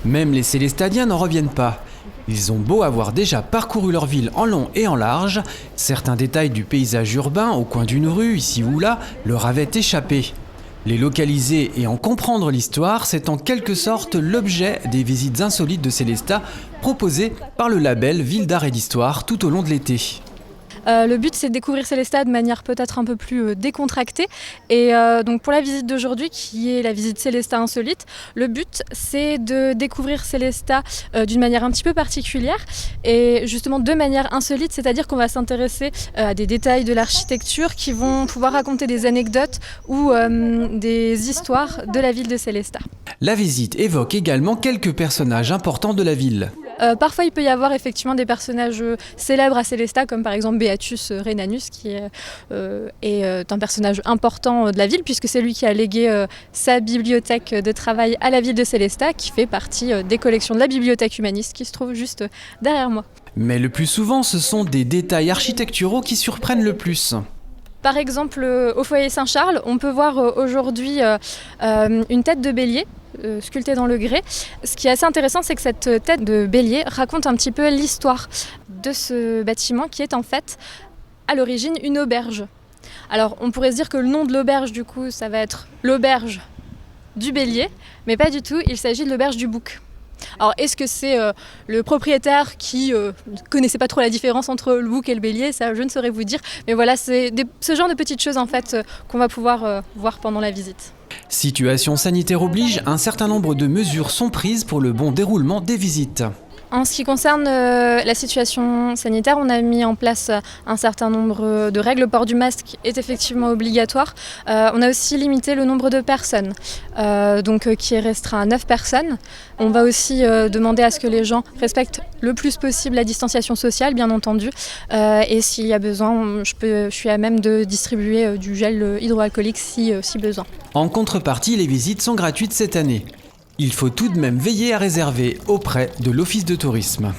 Même les Célestadiens n'en reviennent pas. Ils ont beau avoir déjà parcouru leur ville en long et en large, certains détails du paysage urbain au coin d'une rue, ici ou là, leur avaient échappé. Les localiser et en comprendre l'histoire, c'est en quelque sorte l'objet des visites insolites de Célestat proposées par le label Ville d'Art et d'Histoire tout au long de l'été. Le but, c'est de découvrir Célestat de manière peut-être un peu plus décontractée. Et donc pour la visite d'aujourd'hui, qui est la visite Célestat insolite, le but, c'est de découvrir Célestat d'une manière un petit peu particulière et justement de manière insolite, c'est-à-dire qu'on va s'intéresser à des détails de l'architecture qui vont pouvoir raconter des anecdotes ou des histoires de la ville de Célestat. La visite évoque également quelques personnages importants de la ville. Parfois, il peut y avoir effectivement des personnages célèbres à Célestat, comme par exemple Beatus Rhenanus, qui est un personnage important de la ville, puisque c'est lui qui a légué sa bibliothèque de travail à la ville de Célestat, qui fait partie des collections de la bibliothèque humaniste, qui se trouve juste derrière moi. Mais le plus souvent, ce sont des détails architecturaux qui surprennent le plus. Par exemple, au foyer Saint-Charles, on peut voir aujourd'hui une tête de bélier sculptée dans le grès. Ce qui est assez intéressant, c'est que cette tête de bélier raconte un petit peu l'histoire de ce bâtiment qui est en fait à l'origine une auberge. Alors on pourrait se dire que le nom de l'auberge, du coup, ça va être l'auberge du bélier, mais pas du tout, il s'agit de l'auberge du bouc. Alors est-ce que c'est le propriétaire qui ne connaissait pas trop la différence entre le bouc et le bélier? Ça, je ne saurais vous dire. Mais voilà, c'est ce genre de petites choses en fait qu'on va pouvoir voir pendant la visite. Situation sanitaire oblige, un certain nombre de mesures sont prises pour le bon déroulement des visites. En ce qui concerne la situation sanitaire, on a mis en place un certain nombre de règles. Le port du masque est effectivement obligatoire. On a aussi limité le nombre de personnes, qui est restreint à 9 personnes. On va aussi demander à ce que les gens respectent le plus possible la distanciation sociale, bien entendu. Et s'il y a besoin, je suis à même de distribuer du gel hydroalcoolique si besoin. En contrepartie, les visites sont gratuites cette année. Il faut tout de même veiller à réserver auprès de l'Office de tourisme.